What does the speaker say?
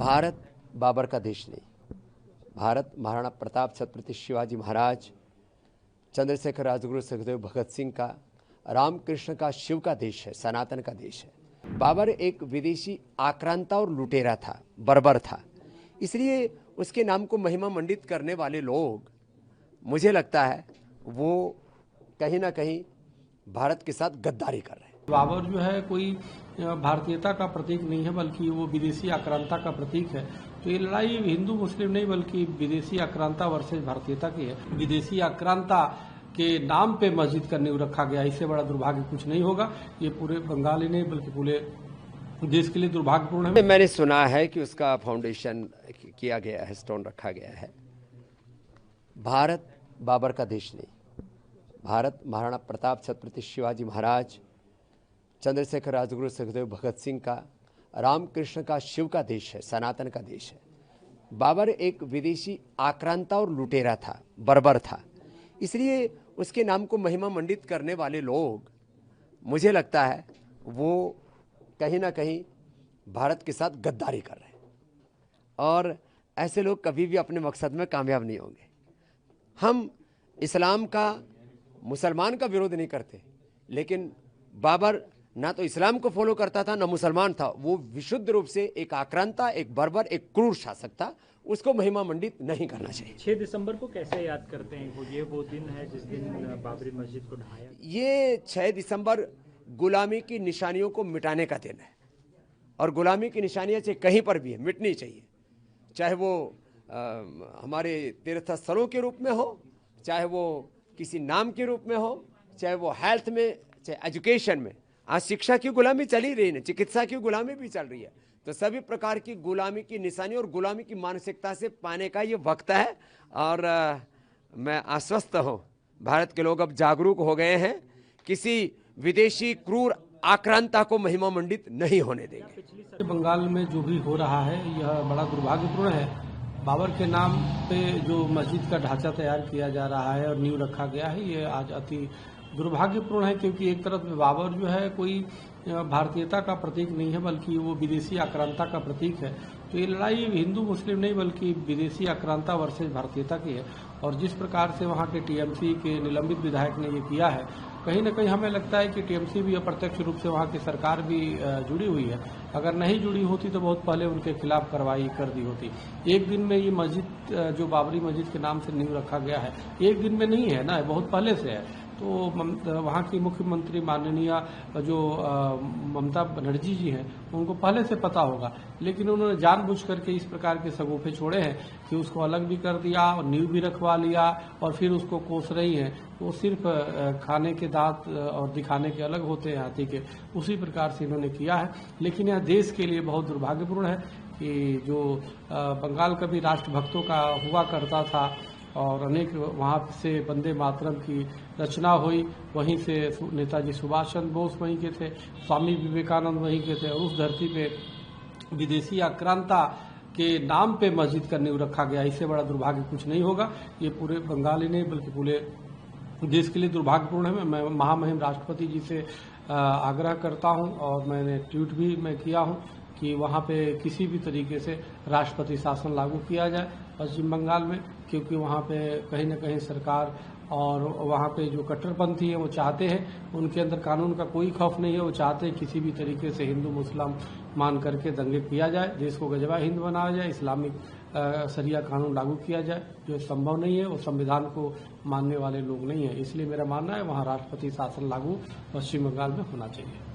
भारत बाबर का देश नहीं, भारत महाराणा प्रताप छत्रपति शिवाजी महाराज, चंद्रशेखर राजगुरु सुखदेव भगत सिंह का, रामकृष्ण का, शिव का देश है, सनातन का देश है। बाबर एक विदेशी आक्रांता और लुटेरा था, बर्बर था। इसलिए उसके नाम को महिमा मंडित करने वाले लोग, मुझे लगता है वो कहीं ना कहीं भारत के साथ गद्दारी कर रहे हैं। बाबर जो है कोई भारतीयता का प्रतीक नहीं है, बल्कि वो विदेशी आक्रांता का प्रतीक है। तो ये लड़ाई हिंदू मुस्लिम नहीं, बल्कि विदेशी आक्रांता वर्सेज भारतीयता की है। विदेशी आक्रांता के नाम पे मस्जिद का नींव रखा गया, इससे बड़ा दुर्भाग्य कुछ नहीं होगा। ये पूरे बंगाल ही नहीं बल्कि पूरे देश के लिए दुर्भाग्यपूर्ण है। मैंने सुना है कि उसका फाउंडेशन किया गया है, स्टोन रखा गया है। भारत बाबर का देश नहीं, भारत महाराणा प्रताप छत्रपति शिवाजी महाराज, चंद्रशेखर राजगुरु सुखदेव भगत सिंह का, रामकृष्ण का, शिव का देश है, सनातन का देश है। बाबर एक विदेशी आक्रांता और लुटेरा था, बर्बर था। इसलिए उसके नाम को महिमा मंडित करने वाले लोग, मुझे लगता है वो कहीं ना कहीं भारत के साथ गद्दारी कर रहे हैं, और ऐसे लोग कभी भी अपने मकसद में कामयाब नहीं होंगे। हम इस्लाम का, मुसलमान का विरोध नहीं करते, लेकिन बाबर ना तो इस्लाम को फॉलो करता था, ना मुसलमान था। वो विशुद्ध रूप से एक आक्रांता, एक बर्बर, एक क्रूर शासक था। उसको महिमा मंडित नहीं करना चाहिए। 6 दिसंबर को कैसे याद करते हैं? ये वो दिन है जिस दिन बाबरी मस्जिद को ढाया। ये 6 दिसंबर गुलामी की निशानियों को मिटाने का दिन है, और गुलामी की निशानियां चाहे कहीं पर भी है, मिटनी चाहिए। चाहे वो हमारे तीर्थ स्थलों के रूप में हो, चाहे वो किसी नाम के रूप में हो, चाहे वो हेल्थ में, चाहे एजुकेशन में। आज शिक्षा की गुलामी चल ही रही है, चिकित्सा की गुलामी भी चल रही है। तो सभी प्रकार की गुलामी की निशानी और गुलामी की मानसिकता से पाने का ये वक्त है। और मैं आश्वस्त हूँ, भारत के लोग अब जागरूक हो गए हैं। किसी विदेशी क्रूर आक्रांता को महिमा मंडित नहीं होने देंगे। बंगाल में जो भी हो रहा है यह बड़ा दुर्भाग्यपूर्ण है। बाबर के नाम पे जो मस्जिद का ढांचा तैयार किया जा रहा है और नींव रखा गया है, ये आज अति दुर्भाग्यपूर्ण है। क्योंकि एक तरफ बाबर जो है कोई भारतीयता का प्रतीक नहीं है, बल्कि वो विदेशी आक्रांता का प्रतीक है। तो ये लड़ाई हिंदू मुस्लिम नहीं, बल्कि विदेशी आक्रांता वर्सेज भारतीयता की है। और जिस प्रकार से वहाँ के टीएमसी के निलंबित विधायक ने ये किया है, कहीं ना कहीं हमें लगता है कि टीएमसी भी अप्रत्यक्ष रूप से वहाँ की सरकार भी जुड़ी हुई है। अगर नहीं जुड़ी होती तो बहुत पहले उनके खिलाफ कार्रवाई कर दी होती। एक दिन में ये मस्जिद जो बाबरी मस्जिद के नाम से नींव रखा गया है, एक दिन में नहीं है ना, बहुत पहले से है। तो वहाँ की मुख्यमंत्री माननीय जो ममता बनर्जी जी हैं, उनको पहले से पता होगा, लेकिन उन्होंने जानबूझ करके इस प्रकार के सगोफे छोड़े हैं कि उसको अलग भी कर दिया और नींव भी रखवा लिया और फिर उसको कोस रही हैं। वो सिर्फ खाने के दांत और दिखाने के अलग होते हैं हाथी के, उसी प्रकार से इन्होंने किया है। लेकिन यह देश के लिए बहुत दुर्भाग्यपूर्ण है कि जो बंगाल कभी राष्ट्रभक्तों का हुआ करता था और अनेक वहाँ से वंदे मातरम की रचना हुई, वहीं से नेताजी सुभाष चंद्र बोस वहीं के थे, स्वामी विवेकानंद वहीं के थे, और उस धरती पे विदेशी आक्रांता के नाम पे मस्जिद का नींव रखा गया, इससे बड़ा दुर्भाग्य कुछ नहीं होगा। ये पूरे बंगाल ही नहीं बल्कि पूरे देश के लिए दुर्भाग्यपूर्ण है। मैं महामहिम राष्ट्रपति जी से आग्रह करता हूं, और मैंने ट्वीट भी मैं किया हूं कि वहां पे किसी भी तरीके से राष्ट्रपति शासन लागू किया जाए पश्चिम बंगाल में, क्योंकि वहां पे कहीं न कहीं सरकार और वहां पे जो कट्टरपंथी है वो चाहते हैं, उनके अंदर कानून का कोई खौफ नहीं है। वो चाहते हैं किसी भी तरीके से हिंदू मुस्लिम मान करके दंगे किया जाए, देश को गजबा हिंद बनाया जाए, इस्लामिक शरिया कानून लागू किया जाए, जो संभव नहीं है। वो संविधान को मानने वाले लोग नहीं है। इसलिए मेरा मानना है वहाँ राष्ट्रपति शासन लागू पश्चिम बंगाल में होना चाहिए।